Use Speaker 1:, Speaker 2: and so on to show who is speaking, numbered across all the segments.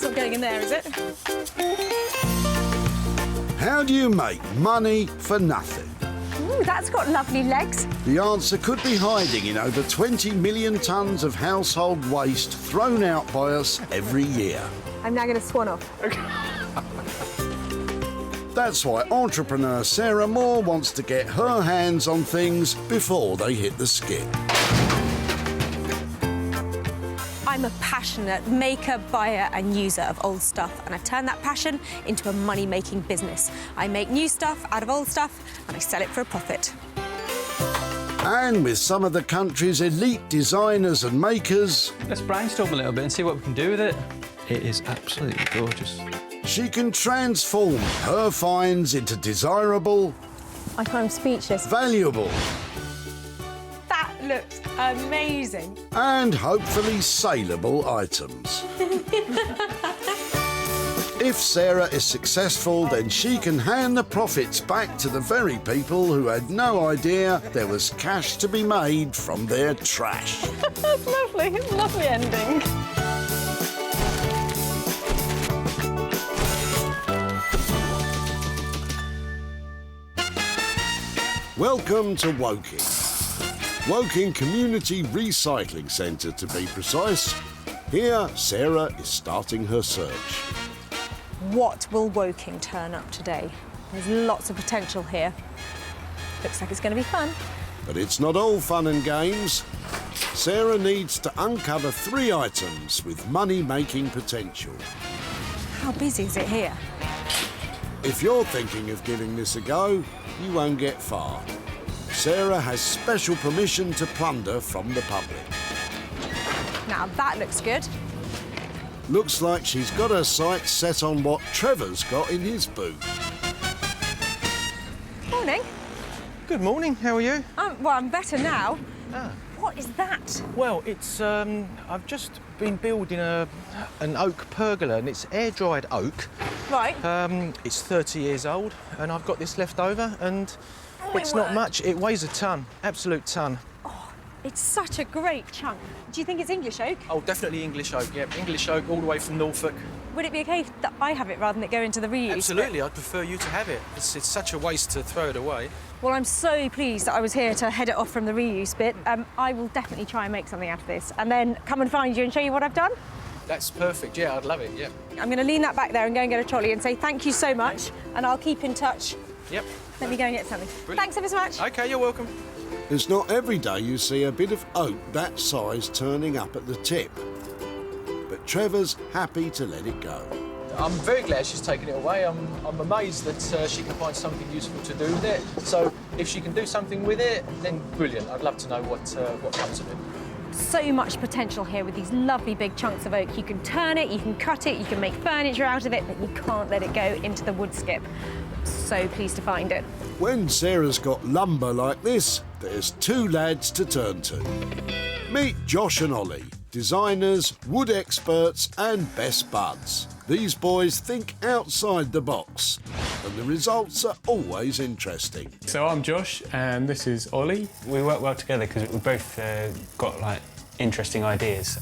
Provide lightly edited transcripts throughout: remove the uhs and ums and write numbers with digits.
Speaker 1: That's not going in there, is it?
Speaker 2: How do you make money for nothing?
Speaker 1: Ooh, that's got lovely legs.
Speaker 2: The answer could be hiding in over 20 million tonnes of household waste thrown out by us every year.
Speaker 1: I'm now going to swan off.
Speaker 2: That's why entrepreneur Sarah Moore wants to get her hands on things before they hit the skip.
Speaker 1: I'm a passionate maker, buyer and user of old stuff, and I've turned that passion into a money-making business. I make new stuff out of old stuff and I sell it for a profit.
Speaker 2: And with some of the country's elite designers and makers,
Speaker 3: let's brainstorm a little bit and see what we can do with it. It is absolutely gorgeous.
Speaker 2: she can transform her finds into desirable,
Speaker 1: I'm speechless.
Speaker 2: valuable,
Speaker 1: That looks amazing.
Speaker 2: and hopefully saleable items. If Sarah is successful, then she can hand the profits back to the very people who had no idea there was cash to be made from their trash.
Speaker 1: That's lovely. It's a lovely ending.
Speaker 2: Welcome to Woking. Woking Community Recycling Centre, to be precise. Here, Sarah is starting her search.
Speaker 1: What will Woking turn up today? There's lots of potential here. Looks like it's going to be fun.
Speaker 2: But it's not all fun and games. Sarah needs to uncover 3 items with money-making potential.
Speaker 1: How busy is it here?
Speaker 2: If you're thinking of giving this a go, you won't get far. Sarah has special permission to plunder from the public.
Speaker 1: Now that looks good.
Speaker 2: Looks like she's got her sights set on what Trevor's got in his boot.
Speaker 1: Morning.
Speaker 4: Good morning, how are you?
Speaker 1: Well, I'm better now.
Speaker 4: Ah.
Speaker 1: What is that?
Speaker 4: Well, it's, I've just been building an oak pergola and it's air-dried oak.
Speaker 1: Right.
Speaker 4: It's 30 years old and I've got this left over and it's
Speaker 1: my
Speaker 4: not
Speaker 1: word.
Speaker 4: much. It weighs a tonne, absolute tonne.
Speaker 1: It's such a great chunk. Do you think it's English oak?
Speaker 4: Oh, definitely English oak, yeah. English oak all the way from Norfolk.
Speaker 1: Would it be okay that I have it rather than it go into the reuse?
Speaker 4: Absolutely, I'd prefer you to have it. It's such a waste to throw it away.
Speaker 1: Well, I'm so pleased that I was here to head it off from the reuse bit. I will definitely try and make something out of this and then come and find you and show you what I've done.
Speaker 4: That's perfect, yeah, I'd love it, yeah.
Speaker 1: I'm going to lean that back there and go and get a trolley and say thank you so much, and I'll keep in touch.
Speaker 4: Yep.
Speaker 1: Let me go and get something.
Speaker 4: Brilliant.
Speaker 1: Thanks ever so much.
Speaker 4: OK, you're welcome.
Speaker 2: It's not every day you see a bit of oak that size turning up at the tip. But Trevor's happy to let it go.
Speaker 4: I'm very glad she's taken it away. I'm amazed that she can find something useful to do with it. So if she can do something with it, then brilliant. I'd love to know what comes of it.
Speaker 1: So much potential here with these lovely big chunks of oak. You can turn it, you can cut it, you can make furniture out of it, but you can't let it go into the wood skip. So pleased to find it.
Speaker 2: When Sarah's got lumber like this, there's 2 lads to turn to. Meet Josh and Ollie, designers, wood experts and best buds. These boys think outside the box, and the results are always interesting.
Speaker 5: So I'm Josh and this is Ollie.
Speaker 3: We work well together because we both got, like, interesting ideas.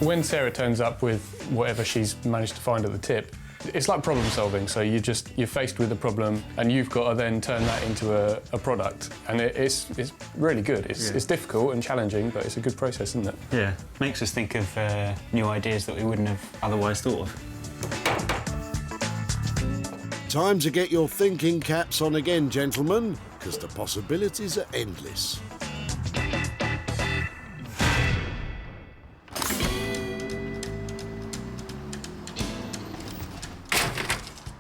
Speaker 5: When Sarah turns up with whatever she's managed to find at the tip, it's like problem solving. So you're faced with a problem and you've got to then turn that into a product. And it's really good. It's difficult and challenging, but it's a good process, isn't it?
Speaker 3: Yeah, makes us think of new ideas that we wouldn't have otherwise thought of.
Speaker 2: Time to get your thinking caps on again, gentlemen, because the possibilities are endless.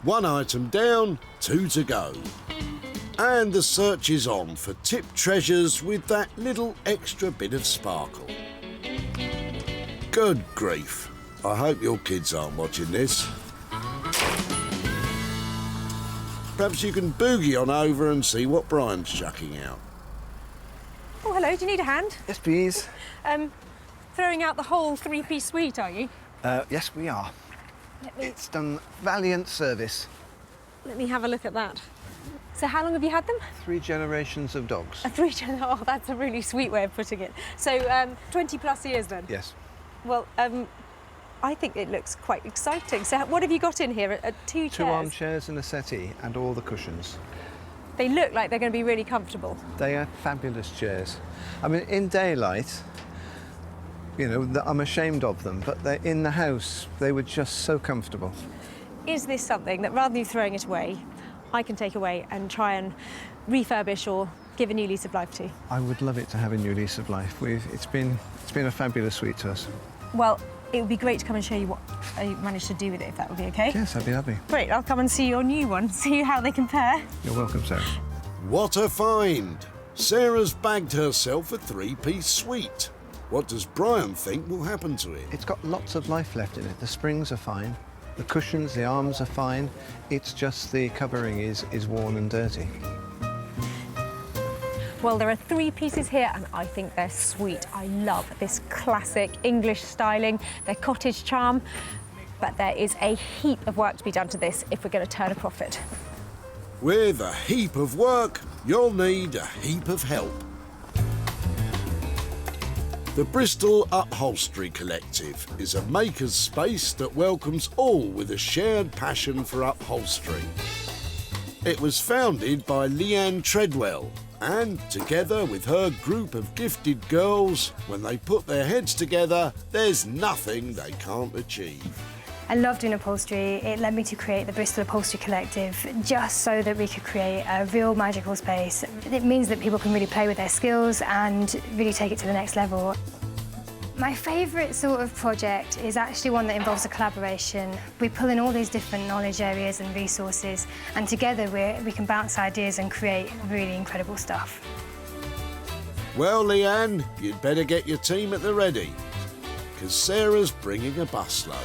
Speaker 2: One item down, 2 to go. And the search is on for tip treasures with that little extra bit of sparkle. Good grief. I hope your kids aren't watching this. Perhaps you can boogie on over and see what Brian's chucking out.
Speaker 1: Oh, hello, do you need a hand?
Speaker 6: Yes, please.
Speaker 1: Throwing out the whole 3-piece suite, are you?
Speaker 6: Yes, we are.
Speaker 1: Let
Speaker 6: It's done valiant service.
Speaker 1: me have a look at that. So how long have you had them?
Speaker 6: 3 generations of dogs.
Speaker 1: Oh, that's a really sweet way of putting it. So 20 plus years then?
Speaker 6: Yes.
Speaker 1: Well, I think it looks quite exciting. So what have you got in here? Two chairs?
Speaker 6: 2 armchairs and a settee and all the cushions.
Speaker 1: They look like they're going to be really comfortable.
Speaker 6: They are fabulous chairs. I mean, in daylight, you know, I'm ashamed of them, but they're in the house, they were just so comfortable.
Speaker 1: Is this something that, rather than you throwing it away, I can take away and try and refurbish or give a new lease of life to?
Speaker 6: I would love it to have a new lease of life. It's been a fabulous suite to us.
Speaker 1: Well, it would be great to come and show you what I managed to do with it, if that would be OK.
Speaker 6: Yes, that'd be lovely.
Speaker 1: Great, I'll come and see your new one, see how they compare.
Speaker 6: You're welcome, Sarah.
Speaker 2: What a find! Sarah's bagged herself a 3-piece suite. What does Brian think will happen to it?
Speaker 6: It's got lots of life left in it. The springs are fine, the cushions, the arms are fine. It's just the covering is worn and dirty.
Speaker 1: Well, there are 3 pieces here, and I think they're sweet. I love this classic English styling, their cottage charm, but there is a heap of work to be done to this if we're going to turn a profit.
Speaker 2: With a heap of work, you'll need a heap of help. The Bristol Upholstery Collective is a maker's space that welcomes all with a shared passion for upholstery. It was founded by Leanne Treadwell, and together with her group of gifted girls, when they put their heads together, there's nothing they can't achieve.
Speaker 7: I love doing upholstery. It led me to create the Bristol Upholstery Collective just so that we could create a real magical space. It means that people can really play with their skills and really take it to the next level. My favourite sort of project is actually one that involves a collaboration. We pull in all these different knowledge areas and resources, and together we can bounce ideas and create really incredible stuff.
Speaker 2: Well, Leanne, you'd better get your team at the ready, because Sarah's bringing a busload.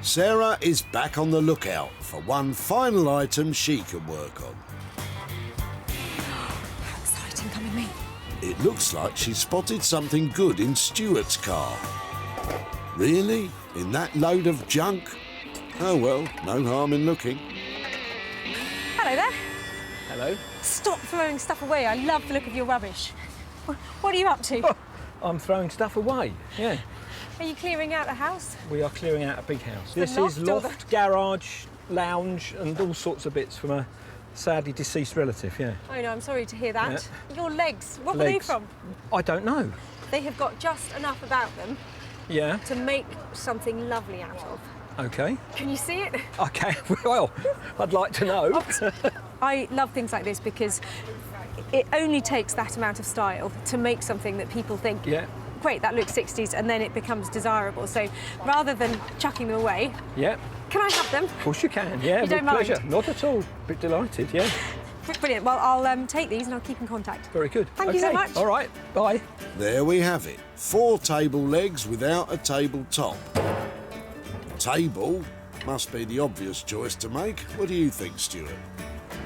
Speaker 2: Sarah is back on the lookout for one final item she can work on.
Speaker 1: How exciting, come with me.
Speaker 2: It looks like she spotted something good in Stuart's car. Really? In that load of junk? Oh well, no harm in looking.
Speaker 1: Hello there.
Speaker 8: Hello.
Speaker 1: Stop throwing stuff away. I love the look of your rubbish. What are you up to?
Speaker 8: I'm throwing stuff away, yeah.
Speaker 1: Are you clearing out a house?
Speaker 8: We are clearing out a big house.
Speaker 1: The
Speaker 8: This
Speaker 1: loft
Speaker 8: is
Speaker 1: or
Speaker 8: loft, garage, lounge and all sorts of bits from a sadly deceased relative, yeah.
Speaker 1: Oh no, I'm sorry to hear that.
Speaker 8: Yeah.
Speaker 1: Your legs, what
Speaker 8: Legs.
Speaker 1: were they from?
Speaker 8: I don't know.
Speaker 1: They have got just enough about them
Speaker 8: Yeah,
Speaker 1: to make something lovely out of.
Speaker 8: okay.
Speaker 1: Can you see it?
Speaker 8: Okay, well, I'd like to know.
Speaker 1: I love things like this because it only takes that amount of style to make something that people think,
Speaker 8: Yeah,
Speaker 1: great, that looks 60s, and then it becomes desirable. So rather than chucking them away,
Speaker 8: yeah,
Speaker 1: can I have them?
Speaker 8: of course you can, yeah,
Speaker 1: You
Speaker 8: with
Speaker 1: don't mind?
Speaker 8: pleasure. Not at all. Bit delighted, yeah.
Speaker 1: Brilliant. Well, I'll take these and I'll keep in contact.
Speaker 8: Very good.
Speaker 1: Thank you so
Speaker 8: Okay,
Speaker 1: much.
Speaker 8: All right, bye.
Speaker 2: There we have it. 4 table legs without a table top. Table must be the obvious choice to make. What do you think, Stuart?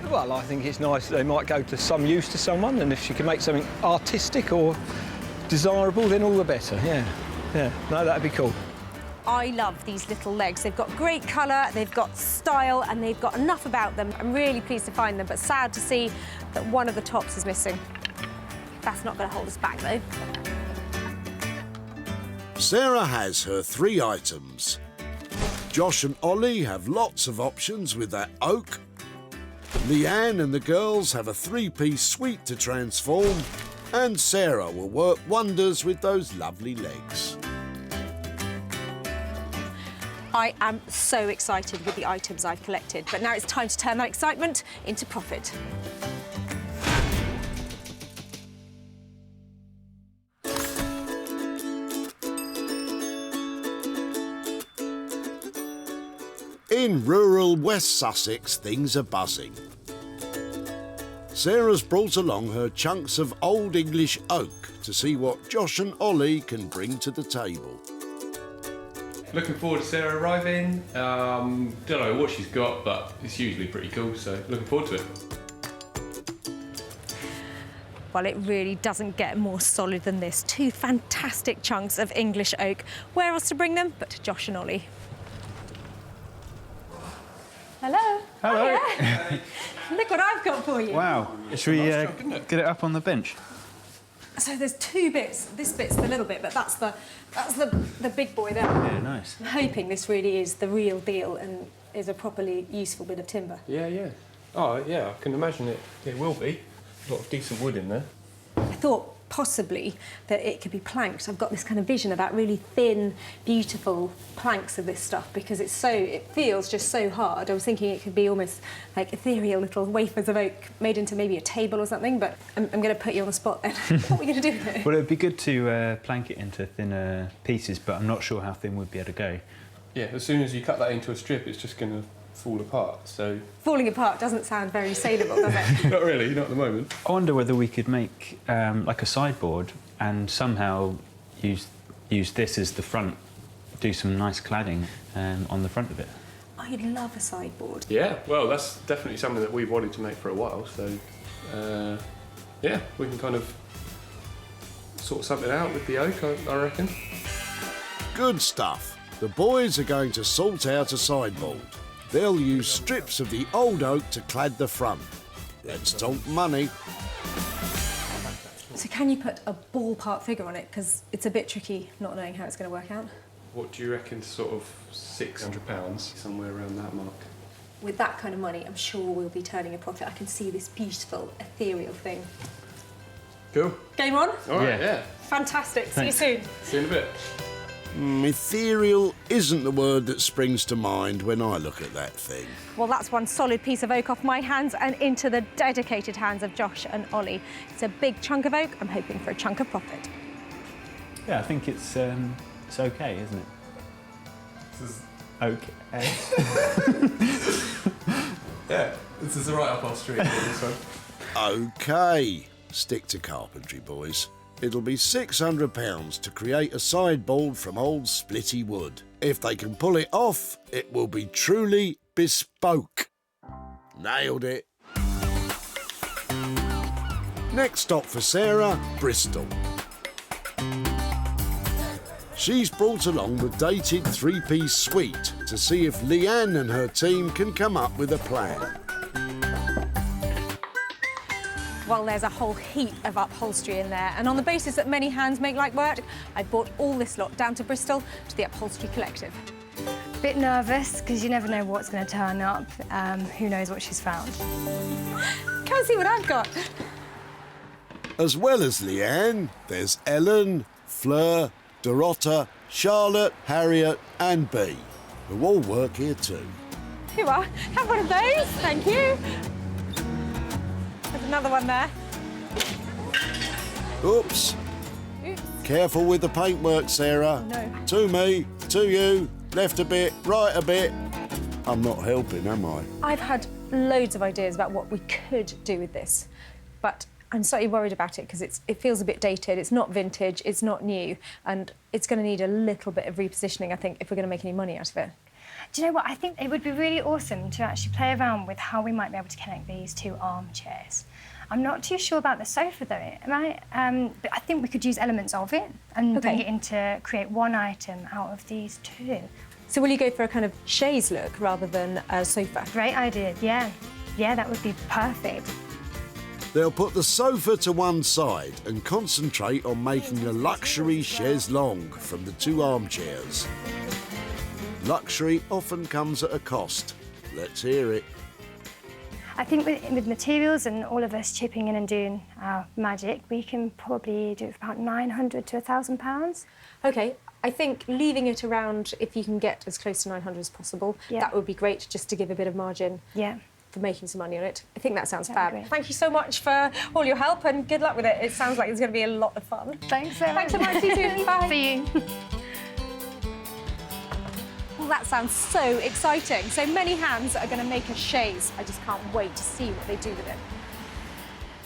Speaker 8: Well, I think it's nice that they might go to some use to someone, and if she can make something artistic or desirable, then all the better, yeah. Yeah, no, that'd be cool.
Speaker 1: I love these little legs. They've got great colour, they've got style, and they've got enough about them. I'm really pleased to find them, but sad to see that one of the tops is missing. That's not going to hold us back, though.
Speaker 2: Sarah has her 3 items. Josh and Ollie have lots of options with that oak. Leanne and the girls have a 3-piece suite to transform. And Sarah will work wonders with those lovely legs.
Speaker 1: I am so excited with the items I've collected, but now it's time to turn that excitement into profit.
Speaker 2: In rural West Sussex, things are buzzing. Sarah's brought along her chunks of Old English oak to see what Josh and Ollie can bring to the table.
Speaker 5: Looking forward to Sarah arriving. Don't know what she's got, but it's usually pretty cool, so looking forward to it.
Speaker 1: Well, it really doesn't get more solid than this. 2 fantastic chunks of English oak. Where else to bring them but to Josh and Ollie? Hello.
Speaker 9: Hello.
Speaker 1: Look what I've got for you.
Speaker 9: Wow. Should we get it up on the bench?
Speaker 1: So there's two bits. This bit's the little bit, but that's the big boy there.
Speaker 9: Yeah, nice.
Speaker 1: I'm hoping this really is the real deal and is a properly useful bit of timber.
Speaker 5: Yeah, yeah. Oh, yeah, I can imagine it will be. A lot of decent wood in there.
Speaker 1: I thought possibly that it could be planked. I've got this kind of vision about really thin, beautiful planks of this stuff because it feels just so hard. I was thinking it could be almost like ethereal little wafers of oak made into maybe a table or something, but I'm going to put you on the spot then. What are we going to do with it?
Speaker 9: Well, it'd be good to plank it into thinner pieces, but I'm not sure how thin we'd be able to go.
Speaker 5: Yeah, as soon as you cut that into a strip, it's just going to fall apart, so...
Speaker 1: Falling apart doesn't sound very saleable, does it?
Speaker 5: Not really, not at the moment.
Speaker 9: I wonder whether we could make like a sideboard and somehow use this as the front, do some nice cladding on the front of it.
Speaker 1: I'd love a sideboard.
Speaker 5: Yeah, well, that's definitely something that we've wanted to make for a while, so... yeah, we can kind of sort something out with the oak, I reckon.
Speaker 2: Good stuff. The boys are going to sort out a sideboard. They'll use strips of the old oak to clad the front. Let's talk money.
Speaker 1: So can you put a ballpark figure on it? Because it's a bit tricky not knowing how it's going to work out.
Speaker 5: What do you reckon, sort of £600, somewhere around that mark?
Speaker 1: With that kind of money, I'm sure we'll be turning a profit. I can see this beautiful, ethereal thing.
Speaker 5: Cool.
Speaker 1: Game on?
Speaker 5: All right, yeah.
Speaker 1: Fantastic.
Speaker 9: Thanks.
Speaker 1: See you soon.
Speaker 5: See you in a bit.
Speaker 2: Ethereal isn't the word that springs to mind when I look at that thing.
Speaker 1: Well, that's one solid piece of oak off my hands and into the dedicated hands of Josh and Ollie. It's a big chunk of oak. I'm hoping for a chunk of profit.
Speaker 9: Yeah, I think it's okay, isn't it?
Speaker 5: This is...
Speaker 9: Okay.
Speaker 5: Yeah, this is the right upholstery for this one.
Speaker 2: OK. Stick to carpentry, boys. It'll be £600 to create a sideboard from old splitty wood. If they can pull it off, it will be truly bespoke. Nailed it. Next stop for Sarah, Bristol. She's brought along the dated three-piece suite to see if Leanne and her team can come up with a plan.
Speaker 1: Well, there's a whole heap of upholstery in there, and on the basis that many hands make light work, I brought all this lot down to Bristol to the Upholstery Collective.
Speaker 7: Bit nervous, because you never know what's going to turn up. Who knows what she's found.
Speaker 1: Come and see what I've got.
Speaker 2: As well as Leanne, there's Ellen, Fleur, Dorota, Charlotte, Harriet and Bea, who all work here too.
Speaker 1: Here you are. Have one of those. Thank you. There's another one there.
Speaker 2: Oops.
Speaker 1: Oops.
Speaker 2: Careful with the paintwork, Sarah.
Speaker 1: Oh, no.
Speaker 2: To me, to you, left a bit, right a bit. I'm not helping, am I?
Speaker 1: I've had loads of ideas about what we could do with this, but I'm slightly worried about it because it feels a bit dated. It's not vintage, it's not new, and it's going to need a little bit of repositioning, I think, if we're going to make any money out of it.
Speaker 7: Do you know what? I think it would be really awesome to actually play around with how we might be able to connect these two armchairs. I'm not too sure about the sofa, though, am I? But I think we could use elements of it and bring it in to create one item out of these two.
Speaker 1: So will you go for a kind of chaise look rather than a sofa?
Speaker 7: Great idea, yeah. Yeah, that would be perfect.
Speaker 2: They'll put the sofa to one side and concentrate on making a luxury chaise longue from the two armchairs. Luxury often comes at a cost. Let's hear it.
Speaker 7: I think with materials and all of us chipping in and doing our magic, we can probably do it for about £900 to £1,000.
Speaker 1: OK, I think leaving it around, if you can get as close to 900 as possible, that would be great, just to give a bit of margin for making some money on it. I think that sounds fab.
Speaker 7: Great.
Speaker 1: Thank you so much for all your help and good luck with it. It sounds like it's going to be a lot of fun.
Speaker 7: Thanks so much.
Speaker 1: Thanks so much. See you soon. Bye.
Speaker 7: See you.
Speaker 1: Well, that sounds so exciting. So many hands are going to make a chaise. I just can't wait to see what they do with it.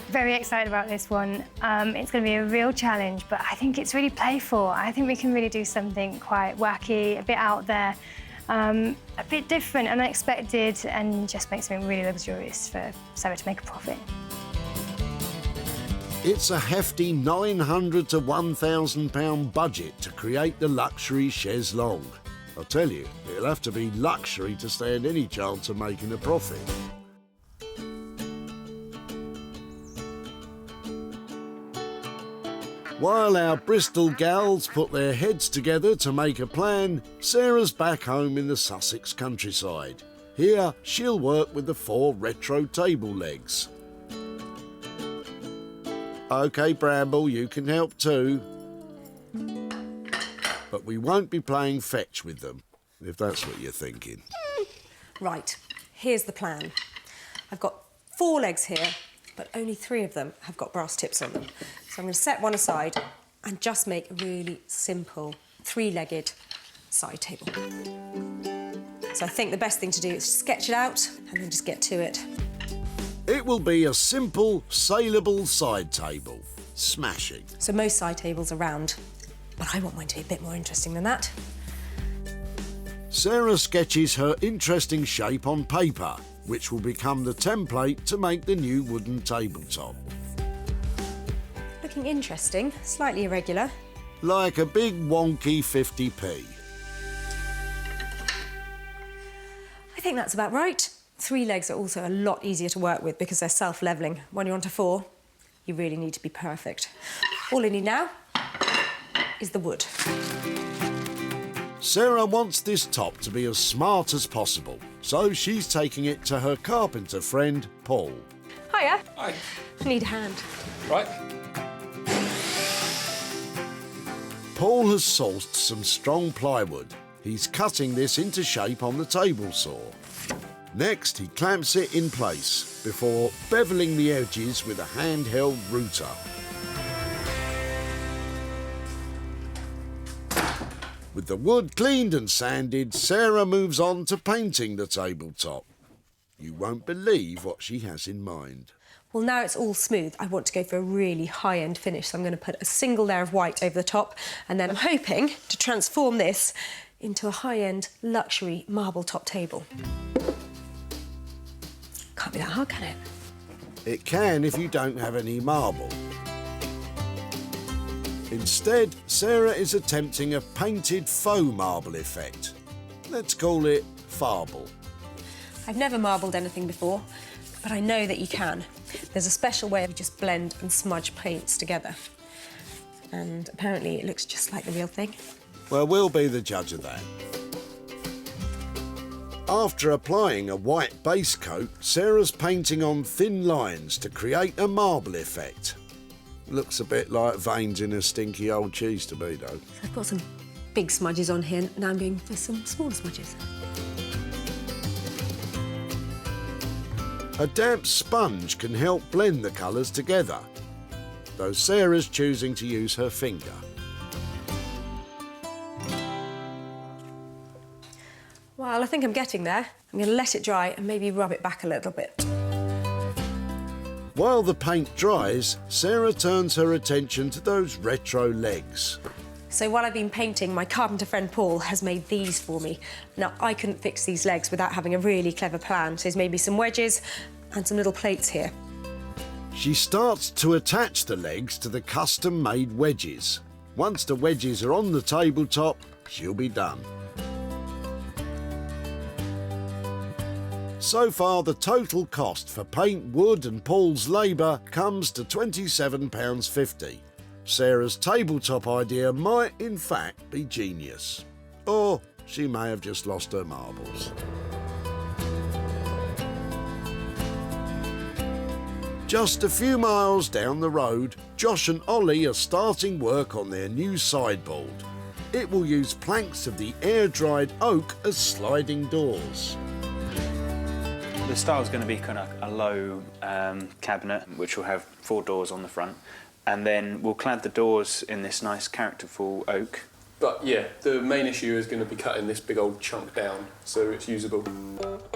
Speaker 7: Very excited about this one. It's going to be a real challenge, but I think it's really playful. I think we can really do something quite wacky, a bit out there, a bit different, unexpected, and just make something really luxurious for Sarah to make a profit.
Speaker 2: It's a hefty £900 to £1,000 budget to create the luxury chaise longue. I'll tell you, it'll have to be luxury to stand any chance of making a profit. While our Bristol gals put their heads together to make a plan, Sarah's back home in the Sussex countryside. Here, she'll work with the 4 retro table legs. OK, Bramble, you can help too. But we won't be playing fetch with them, if that's what you're thinking.
Speaker 1: Right, here's the plan. I've got 4 legs here, but only 3 of them have got brass tips on them. So I'm going to set one aside and just make a really simple 3-legged side table. So I think the best thing to do is sketch it out and then just get to it.
Speaker 2: It will be a simple, saleable side table. Smashing.
Speaker 1: So most side tables are round, but I want mine to be a bit more interesting than that.
Speaker 2: Sarah sketches her interesting shape on paper, which will become the template to make the new wooden tabletop.
Speaker 1: Looking interesting, slightly irregular.
Speaker 2: Like a big wonky 50p.
Speaker 1: I think that's about right. 3 legs are also a lot easier to work with because they're self-levelling. When you're onto 4, you really need to be perfect. All I need now is the wood.
Speaker 2: Sarah wants this top to be as smart as possible, so she's taking it to her carpenter friend, Paul.
Speaker 1: Hiya.
Speaker 5: Hi.
Speaker 1: I need a hand.
Speaker 5: Right.
Speaker 2: Paul has sourced some strong plywood. He's cutting this into shape on the table saw. Next, he clamps it in place before bevelling the edges with a handheld router. With the wood cleaned and sanded, Sarah moves on to painting the tabletop. You won't believe what she has in mind.
Speaker 1: Well, now it's all smooth, I want to go for a really high-end finish, so I'm going to put a single layer of white over the top, and then I'm hoping to transform this into a high-end luxury marble top table. Can't be that hard, can it?
Speaker 2: It can if you don't have any marble. Instead, Sarah is attempting a painted faux marble effect. Let's call it Farble.
Speaker 1: I've never marbled anything before, but I know that you can. There's a special way of just blend and smudge paints together. And apparently it looks just like the real thing.
Speaker 2: Well, we'll be the judge of that. After applying a white base coat, Sarah's painting on thin lines to create a marble effect. Looks a bit like veins in a stinky old cheese to me, though.
Speaker 1: I've got some big smudges on here, now I'm going for some smaller smudges.
Speaker 2: A damp sponge can help blend the colours together, though Sarah's choosing to use her finger.
Speaker 1: Well, I think I'm getting there. I'm going to let it dry and maybe rub it back a little bit.
Speaker 2: While the paint dries, Sarah turns her attention to those retro legs.
Speaker 1: So while I've been painting, my carpenter friend Paul has made these for me. Now, I couldn't fix these legs without having a really clever plan, so he's made me some wedges and some little plates here.
Speaker 2: She starts to attach the legs to the custom-made wedges. Once the wedges are on the tabletop, she'll be done. So far, the total cost for paint, wood and Paul's labour comes to £27.50. Sarah's tabletop idea might, in fact, be genius. Or she may have just lost her marbles. Just a few miles down the road, Josh and Ollie are starting work on their new sideboard. It will use planks of the air-dried oak as sliding doors.
Speaker 9: The style is going to be kind of a low cabinet, which will have 4 doors on the front. And then we'll clad the doors in this nice characterful oak.
Speaker 5: But yeah, the main issue is going to be cutting this big old chunk down so it's usable.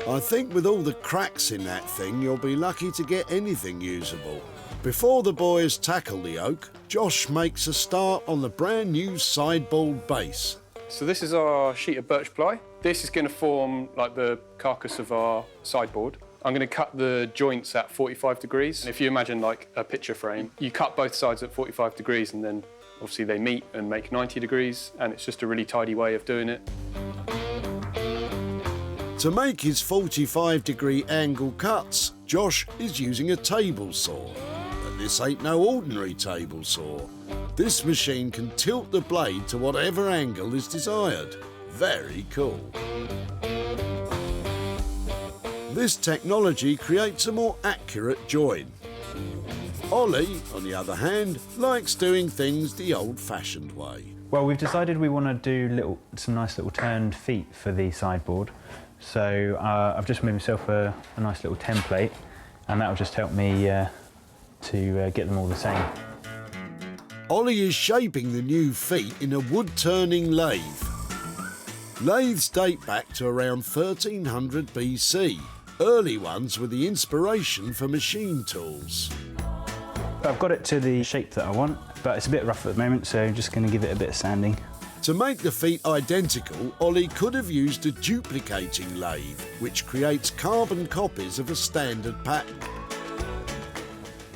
Speaker 2: I think with all the cracks in that thing, you'll be lucky to get anything usable. Before the boys tackle the oak, Josh makes a start on the brand new sideboard base.
Speaker 5: So this is our sheet of birch ply. This is going to form like the carcass of our sideboard. I'm going to cut the joints at 45 degrees. And if you imagine like a picture frame, you cut both sides at 45 degrees and then obviously they meet and make 90 degrees, and it's just a really tidy way of doing it.
Speaker 2: To make his 45-degree angle cuts, Josh is using a table saw. But this ain't no ordinary table saw. This machine can tilt the blade to whatever angle is desired. Very cool. This technology creates a more accurate join. Ollie, on the other hand, likes doing things the old-fashioned way.
Speaker 9: Well, we've decided we want to do some nice little turned feet for the sideboard. So I've just made myself a nice little template, and that'll just help me to get them all the same.
Speaker 2: Ollie is shaping the new feet in a wood-turning lathe. Lathes date back to around 1300 BC. Early ones were the inspiration for machine tools.
Speaker 9: I've got it to the shape that I want, but it's a bit rough at the moment, so I'm just going to give it a bit of sanding.
Speaker 2: To make the feet identical, Ollie could have used a duplicating lathe, which creates carbon copies of a standard pattern.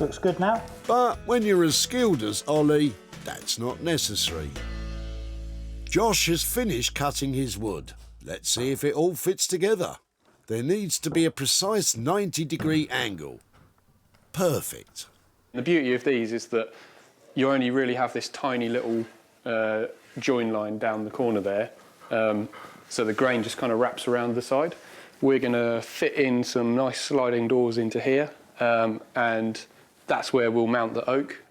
Speaker 9: Looks good now.
Speaker 2: But when you're as skilled as Ollie, that's not necessary. Josh has finished cutting his wood. Let's see if it all fits together. There needs to be a precise 90-degree angle. Perfect.
Speaker 5: The beauty of these is that you only really have this tiny little join line down the corner there, so the grain just kind of wraps around the side. We're going to fit in some nice sliding doors into here, and that's where we'll mount the oak.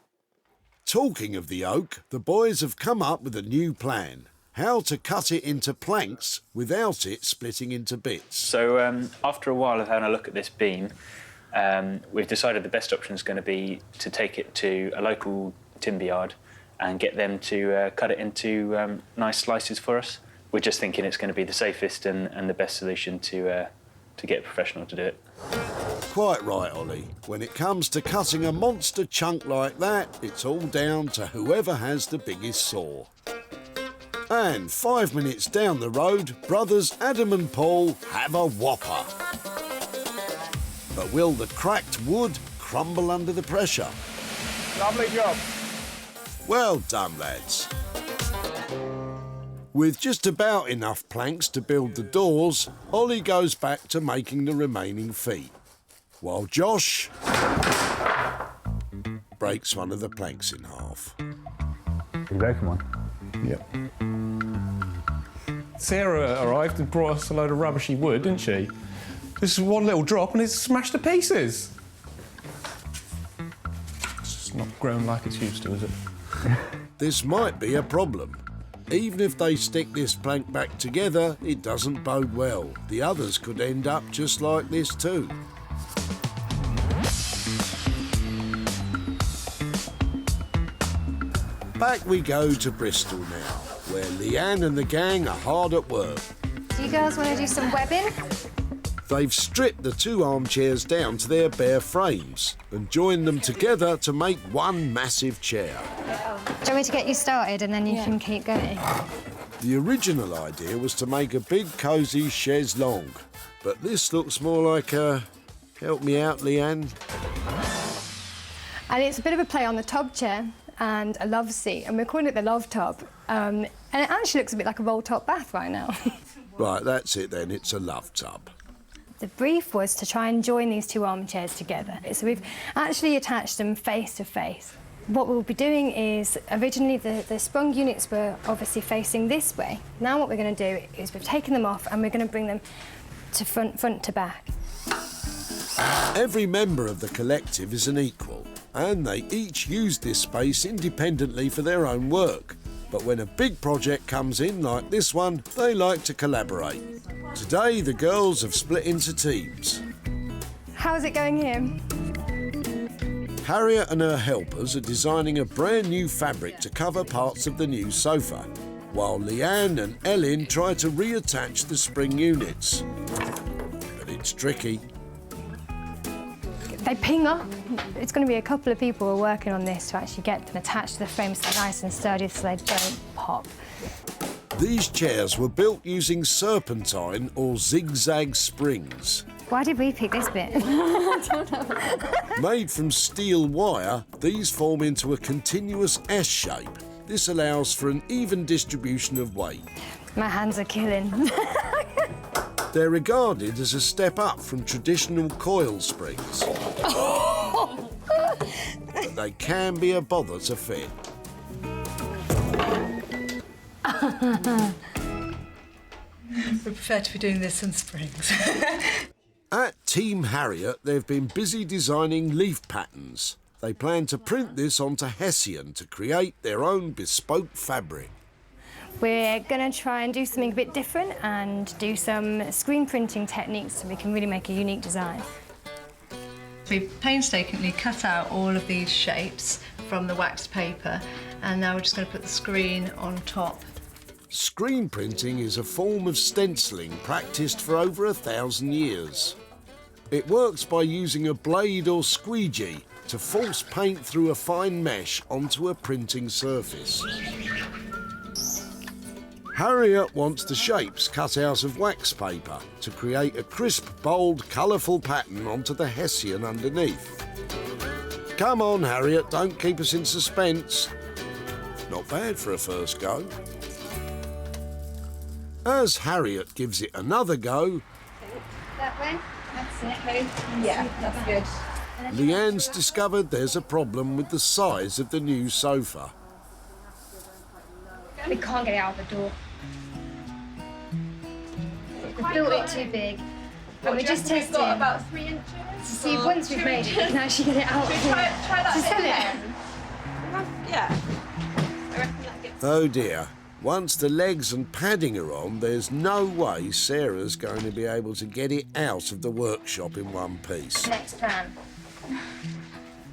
Speaker 2: Talking of the oak, the boys have come up with a new plan. How to cut it into planks without it splitting into bits.
Speaker 9: So after a while of having a look at this beam, we've decided the best option is going to be to take it to a local timber yard and get them to cut it into nice slices for us. We're just thinking it's going to be the safest and the best solution to get a professional to do it.
Speaker 2: Quite right, Ollie. When it comes to cutting a monster chunk like that, it's all down to whoever has the biggest saw. And 5 minutes down the road, brothers Adam and Paul have a whopper. But will the cracked wood crumble under the pressure?
Speaker 5: Lovely job.
Speaker 2: Well done, lads. With just about enough planks to build the doors, Ollie goes back to making the remaining feet, while Josh breaks one of the planks in half.
Speaker 9: You broken one?
Speaker 6: Yep.
Speaker 5: Sarah arrived and brought us a load of rubbishy wood, didn't she? This is one little drop and it's smashed to pieces. It's just not grown like it's used to, is it?
Speaker 2: This might be a problem. Even if they stick this plank back together, it doesn't bode well. The others could end up just like this too. Back we go to Bristol now, where Leanne and the gang are hard at work.
Speaker 7: Do you girls want to do some webbing?
Speaker 2: They've stripped the two armchairs down to their bare frames and joined them together to make one massive chair.
Speaker 7: Do you want me to get you started and then you can keep going?
Speaker 2: The original idea was to make a big cosy chaise longue, but this looks more like a... Help me out, Leanne.
Speaker 7: And it's a bit of a play on the tub chair and a love seat, and we're calling it the love tub. And it actually looks a bit like a roll-top bath right now.
Speaker 2: Right, that's it then, it's a love tub.
Speaker 7: The brief was to try and join these two armchairs together. So we've actually attached them face to face. What we'll be doing is, originally the sprung units were obviously facing this way. Now what we're going to do is we've taken them off and we're going to bring them to front to back.
Speaker 2: Every member of the collective is an equal, and they each use this space independently for their own work. But when a big project comes in like this one, they like to collaborate. Today, the girls have split into teams.
Speaker 7: How's it going here?
Speaker 2: Harriet and her helpers are designing a brand new fabric to cover parts of the new sofa, while Leanne and Ellen try to reattach the spring units. But it's tricky.
Speaker 7: They ping up. It's going to be a couple of people who are working on this to actually get them attached to the frames so nice and sturdy so they don't pop.
Speaker 2: These chairs were built using serpentine or zigzag springs.
Speaker 7: Why did we pick this bit?
Speaker 2: Made from steel wire, these form into a continuous S shape. This allows for an even distribution of weight.
Speaker 7: My hands are killing.
Speaker 2: They're regarded as a step up from traditional coil springs. But they can be a bother to fit.
Speaker 10: We prefer to be doing this on springs.
Speaker 2: At Team Harriet, they've been busy designing leaf patterns. They plan to print this onto Hessian to create their own bespoke fabric.
Speaker 7: We're going to try and do something a bit different and do some screen printing techniques so we can really make a unique design.
Speaker 10: We've painstakingly cut out all of these shapes from the waxed paper, and now we're just going to put the screen on top.
Speaker 2: Screen printing is a form of stenciling practiced for over 1,000 years. It works by using a blade or squeegee to force paint through a fine mesh onto a printing surface. Harriet wants the shapes cut out of wax paper to create a crisp, bold, colourful pattern onto the Hessian underneath. Come on, Harriet, don't keep us in suspense. Not bad for a first go. As Harriet gives it another go,
Speaker 7: That way? That's it.
Speaker 10: Yeah, that's good.
Speaker 2: Leanne's discovered there's a problem with the size of the new sofa.
Speaker 7: We can't get it out of the door. We've built it too big. And we're just testing.
Speaker 11: We've got about 3 inches.
Speaker 7: To see once we've made it, we can actually get it out.
Speaker 11: Try that
Speaker 7: to sell
Speaker 11: again.
Speaker 7: it.
Speaker 11: Yeah. I reckon that gives.
Speaker 2: Oh dear. Once the legs and padding are on, there's no way Sarah's going to be able to get it out of the workshop in one piece.
Speaker 7: Next plan.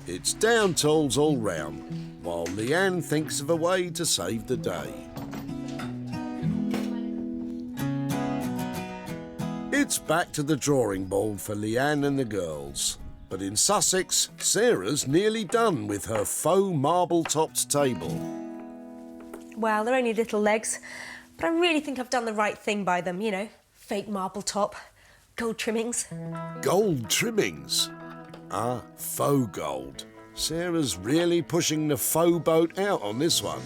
Speaker 2: It's down tools all round, while Leanne thinks of a way to save the day. It's back to the drawing board for Leanne and the girls. But in Sussex, Sarah's nearly done with her faux marble-topped table.
Speaker 1: Well, they're only little legs, but I really think I've done the right thing by them, you know. Fake marble top, gold trimmings.
Speaker 2: Gold trimmings? Ah, faux gold. Sarah's really pushing the faux boat out on this one.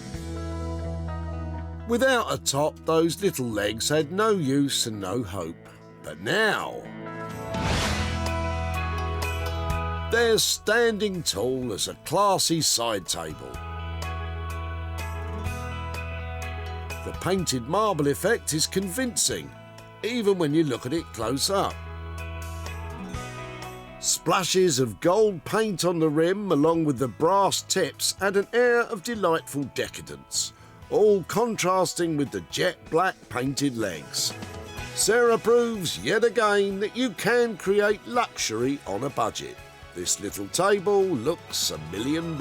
Speaker 2: Without a top, those little legs had no use and no hope. But now, they're standing tall as a classy side table. The painted marble effect is convincing, even when you look at it close up. Splashes of gold paint on the rim along with the brass tips add an air of delightful decadence, all contrasting with the jet black painted legs. Sarah proves yet again that you can create luxury on a budget. This little table looks $1 million.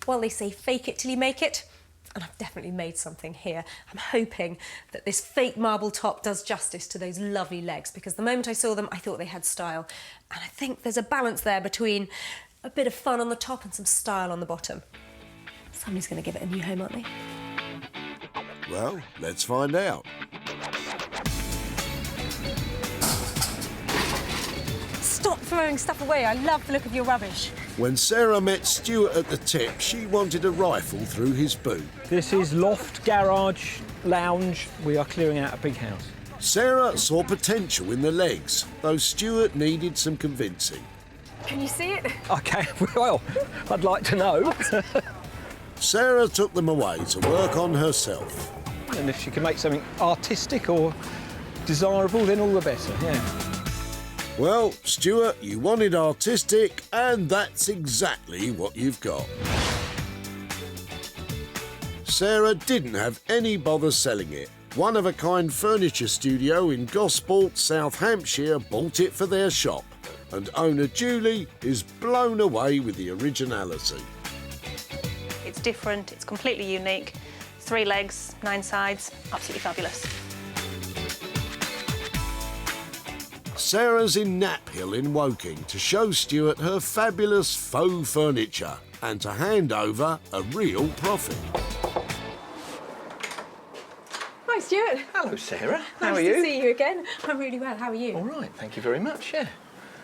Speaker 1: Well, they say fake it till you make it, and I've definitely made something here. I'm hoping that this fake marble top does justice to those lovely legs, because the moment I saw them, I thought they had style. And I think there's a balance there between a bit of fun on the top and some style on the bottom. Somebody's going to give it a new home, aren't they?
Speaker 2: Well, let's find out.
Speaker 1: Stop throwing stuff away. I love the look of your rubbish.
Speaker 2: When Sarah met Stuart at the tip, she wanted a rifle through his boot.
Speaker 8: This is loft, garage, lounge. We are clearing out a big house.
Speaker 2: Sarah saw potential in the legs, though Stuart needed some convincing.
Speaker 1: Can you see it?
Speaker 8: Okay, well, I'd like to know.
Speaker 2: Sarah took them away to work on herself.
Speaker 8: And if she can make something artistic or desirable, then all the better, yeah.
Speaker 2: Well, Stuart, you wanted artistic, and that's exactly what you've got. Sarah didn't have any bother selling it. One-of-a-kind furniture studio in Gosport, South Hampshire bought it for their shop, and owner Julie is blown away with the originality.
Speaker 11: It's different, it's completely unique. 3 legs, 9 sides, absolutely fabulous.
Speaker 2: Sarah's in Knaphill in Woking to show Stuart her fabulous faux furniture and to hand over a real profit.
Speaker 1: Hi, Stuart.
Speaker 8: Hello, Sarah.
Speaker 1: Nice to see you again. I'm really well. How are you?
Speaker 8: All right, thank you very much, yeah.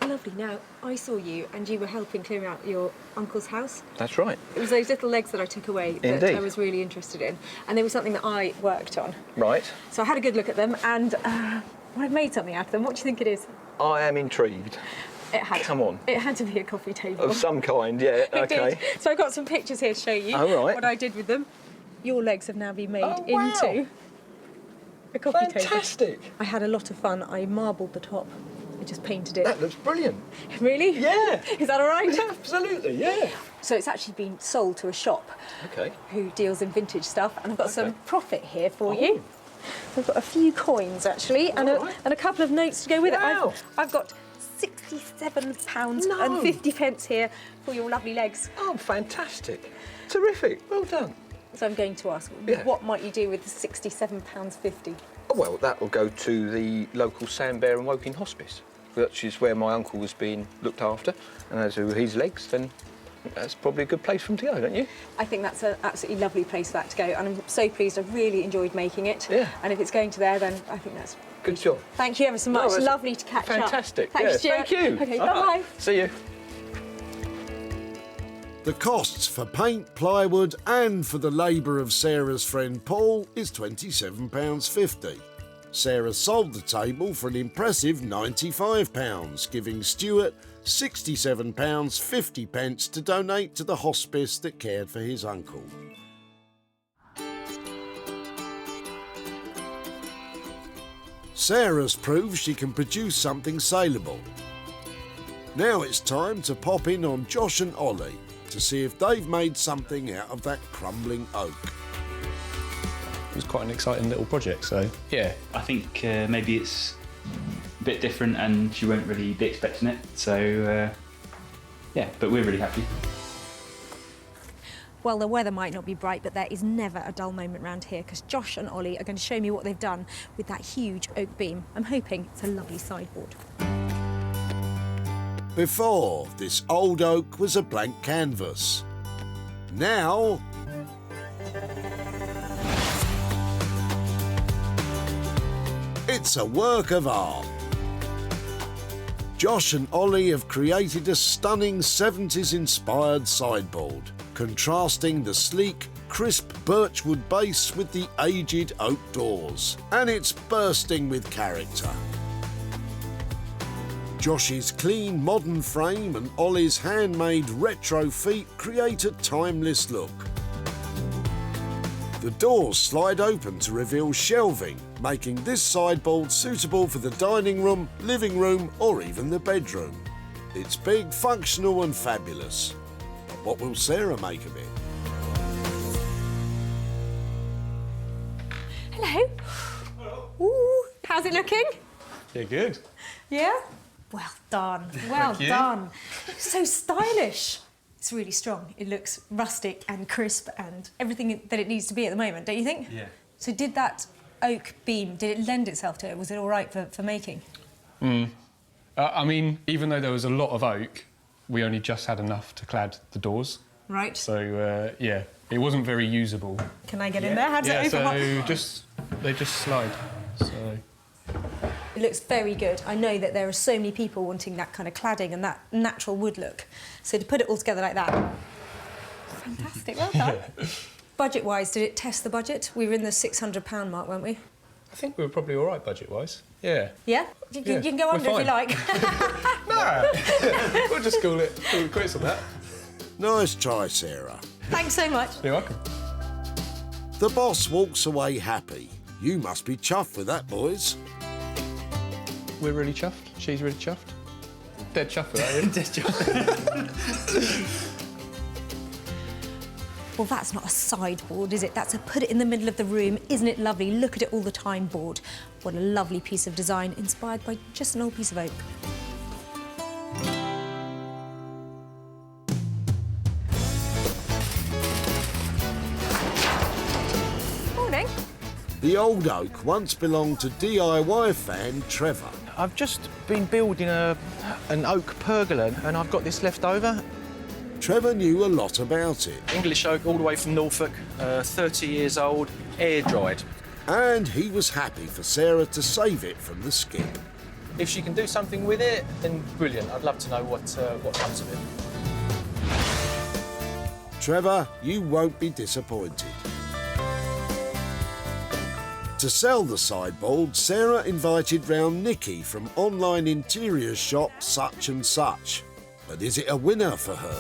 Speaker 1: Lovely. Now, I saw you and you were helping clear out your uncle's house.
Speaker 8: That's right.
Speaker 1: It was those little legs that I took away that
Speaker 8: Indeed.
Speaker 1: I was really interested in. And they were something that I worked on.
Speaker 8: Right.
Speaker 1: So I had a good look at them and I've made something out of them. What do you think it is?
Speaker 8: I am intrigued.
Speaker 1: It had
Speaker 8: Come on.
Speaker 1: It had to be a coffee table.
Speaker 8: Of some kind, yeah,
Speaker 1: It
Speaker 8: okay.
Speaker 1: did. So I've got some pictures here to show you
Speaker 8: Oh, right.
Speaker 1: what I did with them. Your legs have now been made
Speaker 8: Oh, wow.
Speaker 1: into a coffee table.
Speaker 8: Fantastic.
Speaker 1: I had a lot of fun. I marbled the top. I just painted it.
Speaker 8: That looks brilliant.
Speaker 1: Really?
Speaker 8: Yeah.
Speaker 1: Is that all right?
Speaker 8: Absolutely, yeah.
Speaker 1: So it's actually been sold to a shop
Speaker 8: Okay.
Speaker 1: who deals in vintage stuff, and I've got some profit here for
Speaker 8: Oh.
Speaker 1: you. I've got a few coins actually, and,
Speaker 8: All right.
Speaker 1: and a couple of notes to go with
Speaker 8: Wow.
Speaker 1: it. I've got £67
Speaker 8: No.
Speaker 1: and 50 pence here for your lovely legs.
Speaker 8: Oh, fantastic. Terrific. Well done.
Speaker 1: So I'm going to ask,
Speaker 8: Yeah.
Speaker 1: what might you do with the £67.50?
Speaker 8: Oh, well, that will go to the local Sandbear and Woking Hospice, which is where my uncle was being looked after. And as to his legs, then that's probably a good place for him to go, don't you?
Speaker 1: I think that's an absolutely lovely place for that to go, and I'm so pleased. I've really enjoyed making it.
Speaker 8: Yeah.
Speaker 1: And if it's going to there, then I think that's
Speaker 8: Good job.
Speaker 1: Thank you ever so
Speaker 8: No,
Speaker 1: much.
Speaker 8: that's
Speaker 1: Lovely to catch up.
Speaker 8: Fantastic.
Speaker 1: Thanks,
Speaker 8: Yeah,
Speaker 1: Stuart.
Speaker 8: thank you.
Speaker 1: Okay,
Speaker 8: All
Speaker 1: bye-bye.
Speaker 8: right. See you.
Speaker 2: The costs for paint, plywood and for the labour of Sarah's friend Paul is £27.50. Sarah sold the table for an impressive £95, giving Stuart £67.50 to donate to the hospice that cared for his uncle. Sarah's proved she can produce something saleable. Now it's time to pop in on Josh and Ollie to see if they've made something out of that crumbling oak.
Speaker 5: It was quite an exciting little project, so yeah.
Speaker 9: I think maybe it's a bit different and you won't really be expecting it. So, yeah, but we're really happy.
Speaker 1: Well, the weather might not be bright, but there is never a dull moment round here because Josh and Ollie are going to show me what they've done with that huge oak beam. I'm hoping it's a lovely sideboard.
Speaker 2: Before, this old oak was a blank canvas. Now, it's a work of art. Josh and Ollie have created a stunning 70s-inspired sideboard, contrasting the sleek, crisp birchwood base with the aged oak doors, and it's bursting with character. Josh's clean, modern frame and Ollie's handmade retro feet create a timeless look. The doors slide open to reveal shelving, making this sideboard suitable for the dining room, living room, or even the bedroom. It's big, functional, and fabulous. But what will Sarah make of it?
Speaker 1: Hello. Ooh, how's it looking?
Speaker 5: Yeah, good.
Speaker 1: Yeah? Well done. Well
Speaker 5: Thank you.
Speaker 1: done. So stylish. It's really strong. It looks rustic and crisp and everything that it needs to be at the moment, don't you think?
Speaker 9: Yeah.
Speaker 1: So did that oak beam, did it lend itself to it? Was it all right for making?
Speaker 5: I mean, even though there was a lot of oak, we only just had enough to clad the doors.
Speaker 1: Right.
Speaker 5: So, yeah, it wasn't very usable.
Speaker 1: Can I get in there? How does it
Speaker 5: Yeah,
Speaker 1: open?
Speaker 5: so they just slide. So
Speaker 1: It looks very good. I know that there are so many people wanting that kind of cladding and that natural wood look. So to put it all together like that, fantastic, well done. Budget-wise, did it test the budget? We were in the £600 mark, weren't we?
Speaker 5: I think we were probably all right budget-wise. Yeah.
Speaker 1: Yeah? You
Speaker 5: Yeah,
Speaker 1: can go
Speaker 5: we're
Speaker 1: under if you
Speaker 5: fine.
Speaker 1: like.
Speaker 5: We'll just call it quits on that.
Speaker 2: Nice try, Sarah.
Speaker 1: Thanks so much.
Speaker 5: You're welcome.
Speaker 2: The boss walks away happy. You must be chuffed with that, boys.
Speaker 5: We're really chuffed. She's really chuffed. Dead chuffed with that, really.
Speaker 9: Dead chuffed.
Speaker 1: Well, that's not a sideboard, is it? That's a put it in the middle of the room. Isn't it lovely? Look at it all the time board. What a lovely piece of design inspired by just an old piece of oak. Morning.
Speaker 2: The old oak once belonged to DIY fan Trevor.
Speaker 12: I've just been building an oak pergola and I've got this left over.
Speaker 2: Trevor knew a lot about it.
Speaker 12: English oak all the way from Norfolk, 30 years old, air dried.
Speaker 2: And he was happy for Sarah to save it from the skip.
Speaker 4: if she can do something with it, then brilliant. I'd love to know what comes of it.
Speaker 2: Trevor, you won't be disappointed. To sell the sideboard, Sarah invited round Nikki from online interiors shop Such and Such. But is it a winner for her?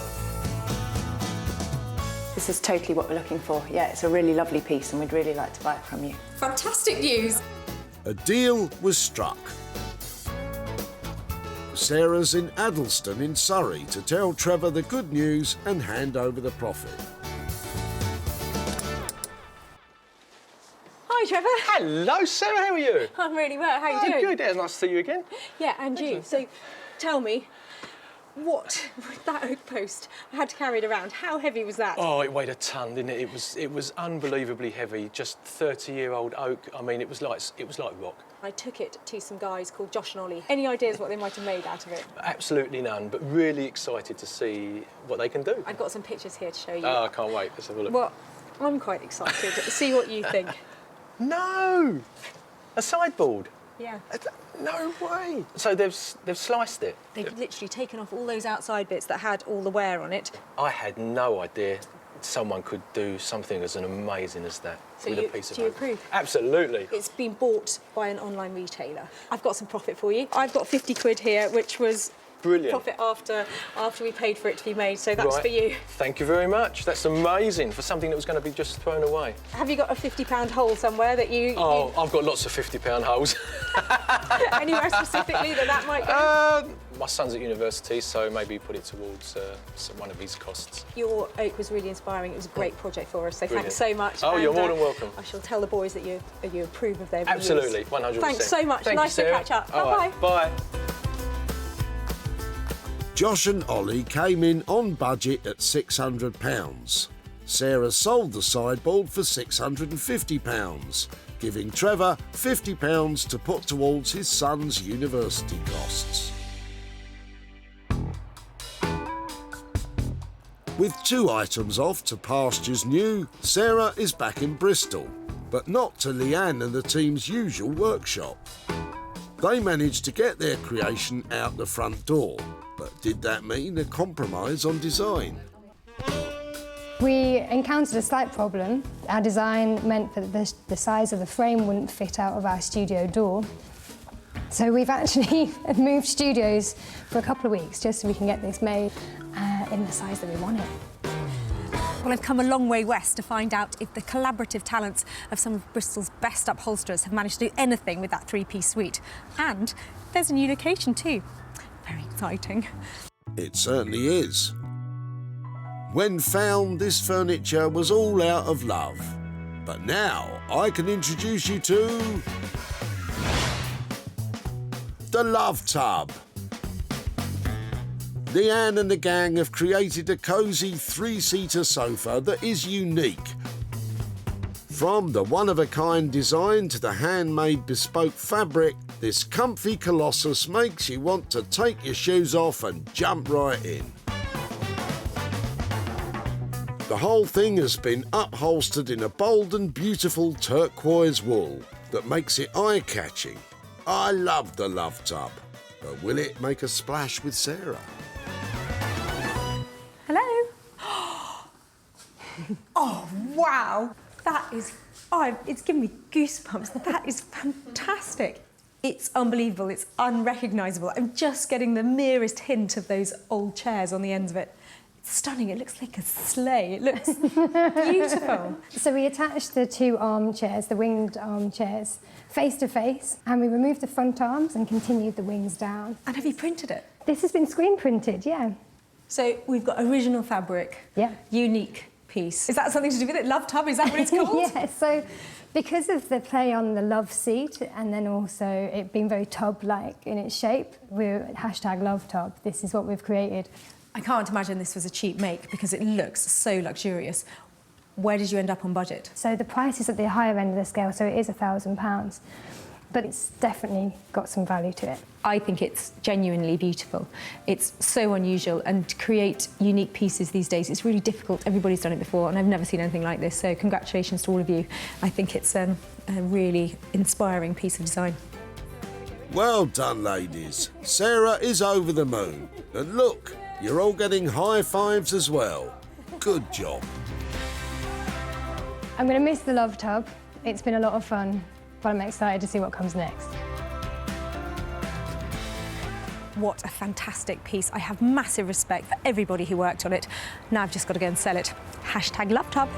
Speaker 13: This is totally what we're looking for. Yeah, it's a really lovely piece and we'd really like to buy it from you.
Speaker 1: Fantastic news.
Speaker 2: A deal was struck. Sarah's in Addleston in Surrey to tell Trevor the good news and hand over the profit.
Speaker 1: Hi, Trevor.
Speaker 12: Hello, Sarah, how are you?
Speaker 1: I'm really well. How are you doing?
Speaker 12: Good, yeah, it's nice to see you again.
Speaker 1: Yeah, and you. So, tell me, what with that oak post? I had to carry it around. How heavy was that?
Speaker 12: Oh, it weighed a ton, didn't it? It was unbelievably heavy. Just 30-year-old oak. I mean, it was like rock.
Speaker 1: I took it to some guys called Josh and Ollie. Any ideas what they might have made out of it?
Speaker 12: Absolutely none, but really excited to see what they can do.
Speaker 1: I've got some pictures here to show you.
Speaker 12: Oh, I can't wait. Let's have a look.
Speaker 1: Well, I'm quite excited to see what you think.
Speaker 12: No! A sideboard?
Speaker 1: Yeah.
Speaker 12: No way! So they've sliced it?
Speaker 1: They've literally taken off all those outside bits that had all the wear on it.
Speaker 12: I had no idea someone could do something as amazing as that with a piece of
Speaker 1: do you
Speaker 12: oak.
Speaker 1: approve?
Speaker 12: Absolutely.
Speaker 1: It's been bought by an online retailer. I've got some profit for you. I've got 50 quid here, which was
Speaker 12: brilliant
Speaker 1: profit after we paid for it to be made, so that's for you.
Speaker 12: Thank you very much. That's amazing for something that was going to be just thrown away.
Speaker 1: Have you got a £50 hole somewhere that you...
Speaker 12: Oh, I've got lots of £50 holes.
Speaker 1: Anywhere specifically that might go?
Speaker 12: My son's at university, so maybe put it towards one of his costs.
Speaker 1: Your oak was really inspiring. It was a great project for us, so
Speaker 12: brilliant.
Speaker 1: Thanks so much.
Speaker 12: Oh, you're more than welcome.
Speaker 1: I shall tell the boys that you approve of their views.
Speaker 12: Absolutely, 100%.
Speaker 1: Thanks so much.
Speaker 12: Thank
Speaker 1: nice
Speaker 12: you,
Speaker 1: to
Speaker 12: Sarah.
Speaker 1: catch up.
Speaker 12: All
Speaker 1: Bye-bye.
Speaker 12: right, bye.
Speaker 2: Josh and Ollie came in on budget at £600. Sarah sold the sideboard for £650, giving Trevor £50 to put towards his son's university costs. With 2 items off to pastures new, Sarah is back in Bristol, but not to Leanne and the team's usual workshop. They managed to get their creation out the front door, but did that mean a compromise on design?
Speaker 7: We encountered a slight problem. Our design meant that the size of the frame wouldn't fit out of our studio door. So we've actually moved studios for a couple of weeks just so we can get this made in the size that we want it.
Speaker 1: Well, I've come a long way west to find out if the collaborative talents of some of Bristol's best upholsterers have managed to do anything with that 3-piece suite. And there's a new location too. Very exciting.
Speaker 2: It certainly is. When found, this furniture was all out of love. But now I can introduce you to the Love Tub. Leanne and the gang have created a cosy 3-seater sofa that is unique. From the one-of-a-kind design to the handmade bespoke fabric, this comfy colossus makes you want to take your shoes off and jump right in. The whole thing has been upholstered in a bold and beautiful turquoise wool that makes it eye-catching. I love the Love Tub, but will it make a splash with Sarah?
Speaker 1: Hello. Oh, wow. That is... Oh, it's given me goosebumps. That is fantastic. It's unbelievable. It's unrecognisable. I'm just getting the merest hint of those old chairs on the ends of it. It's stunning. It looks like a sleigh. It looks beautiful.
Speaker 7: So we attached the 2 armchairs, the winged armchairs, face to face, and we removed the front arms and continued the wings down.
Speaker 1: And have you printed it?
Speaker 7: This has been screen printed, yeah.
Speaker 1: So we've got original fabric.
Speaker 7: Yeah.
Speaker 1: Unique piece. Is that something to do with it? Love Tub, is that what it's called?
Speaker 7: Yeah, so because of the play on the love seat and then also it being very tub-like in its shape, we're #Love Tub. This is what we've created.
Speaker 1: I can't imagine this was a cheap make because it looks so luxurious. Where did you end up on budget?
Speaker 7: So the price is at the higher end of the scale, so it is £1,000. But it's definitely got some value to it.
Speaker 1: I think it's genuinely beautiful. It's so unusual, and to create unique pieces these days, it's really difficult. Everybody's done it before, and I've never seen anything like this, so congratulations to all of you. I think it's a really inspiring piece of design.
Speaker 2: Well done, ladies. Sarah is over the moon. And look, you're all getting high fives as well. Good job.
Speaker 7: I'm going to miss the love tub. It's been a lot of fun, but I'm excited to see what comes next.
Speaker 1: What a fantastic piece. I have massive respect for everybody who worked on it. Now I've just got to go and sell it. Hashtag love tub.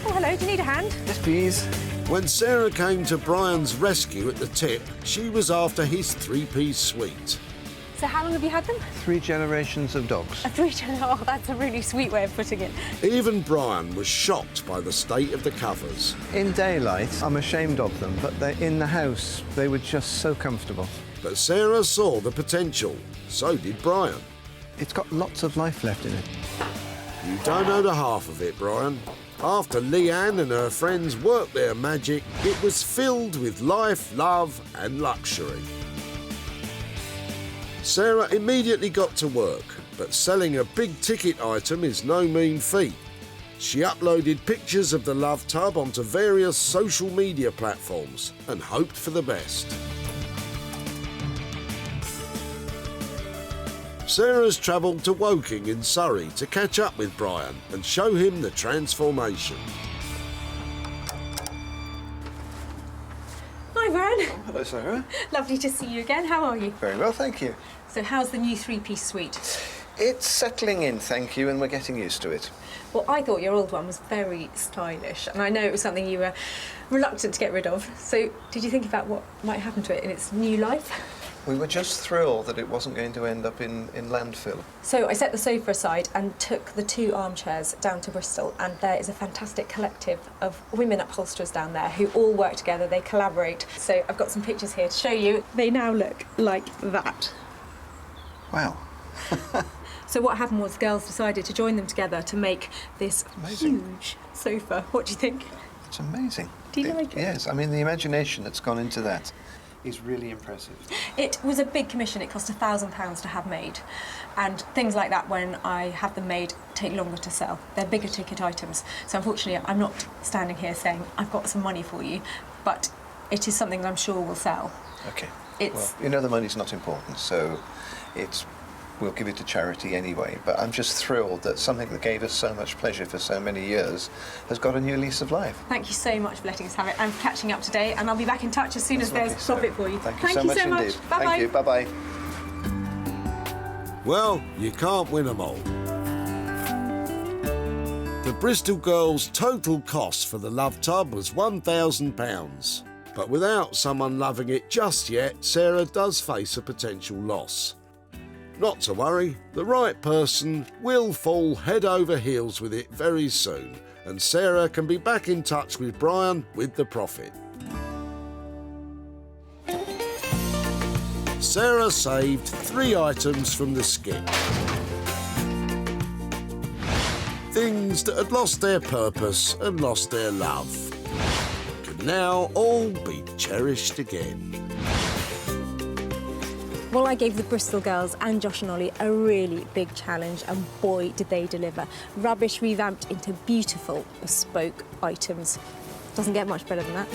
Speaker 1: Oh, hello, do you need a hand?
Speaker 6: Yes, please.
Speaker 2: When Sarah came to Brian's rescue at the tip, she was after his three-piece suite.
Speaker 1: So how long have you had them?
Speaker 6: 3 generations of dogs.
Speaker 1: Oh, that's a really sweet way of putting it.
Speaker 2: Even Brian was shocked by the state of the covers.
Speaker 6: In daylight, I'm ashamed of them, but in the house, they were just so comfortable.
Speaker 2: But Sarah saw the potential. So did Brian.
Speaker 6: It's got lots of life left in it.
Speaker 2: You don't know the half of it, Brian. After Leanne and her friends worked their magic, it was filled with life, love and luxury. Sarah immediately got to work, but selling a big-ticket item is no mean feat. She uploaded pictures of the love tub onto various social media platforms and hoped for the best. Sarah's travelled to Woking in Surrey to catch up with Brian and show him the transformation.
Speaker 1: Hi, Brian.
Speaker 6: Hello, Sarah.
Speaker 1: Lovely to see you again. How are you?
Speaker 6: Very well, thank you.
Speaker 1: So how's the new three-piece suite?
Speaker 6: It's settling in, thank you, and we're getting used to it.
Speaker 1: Well, I thought your old one was very stylish, and I know it was something you were reluctant to get rid of. So did you think about what might happen to it in its new life?
Speaker 6: We were just thrilled that it wasn't going to end up in landfill.
Speaker 1: So I set the sofa aside and took the 2 armchairs down to Bristol, and there is a fantastic collective of women upholsterers down there who all work together, they collaborate. So I've got some pictures here to show you. They now look like that.
Speaker 6: Wow.
Speaker 1: So what happened was girls decided to join them together to make this huge sofa. What do you think?
Speaker 6: It's amazing.
Speaker 1: Do you like it?
Speaker 6: Yes, I mean, the imagination that's gone into that is really impressive.
Speaker 1: It was a big commission. It cost £1,000 to have made. And things like that, when I have them made, take longer to sell. They're bigger ticket items. So unfortunately, I'm not standing here saying, I've got some money for you, but it is something that I'm sure will sell.
Speaker 6: Okay.
Speaker 1: It's...
Speaker 6: Well, you know the money's not important, so we'll give it to charity anyway, but I'm just thrilled that something that gave us so much pleasure for so many years has got a new lease of life.
Speaker 1: Thank you so much for letting us have it and for catching up today, and I'll be back in touch as soon as there's profit for you.
Speaker 6: Thank you so much indeed.
Speaker 1: Bye-bye.
Speaker 6: Thank you. Bye-bye.
Speaker 2: Well, you can't win them all. The Bristol girls' total cost for the love tub was £1,000. But without someone loving it just yet, Sarah does face a potential loss. Not to worry, the right person will fall head over heels with it very soon, and Sarah can be back in touch with Brian with the profit. Sarah saved 3 items from the skip. Things that had lost their purpose and lost their love can now all be cherished again.
Speaker 1: Well, I gave the Bristol girls and Josh and Ollie a really big challenge, and boy, did they deliver. Rubbish revamped into beautiful, bespoke items. Doesn't get much better than that.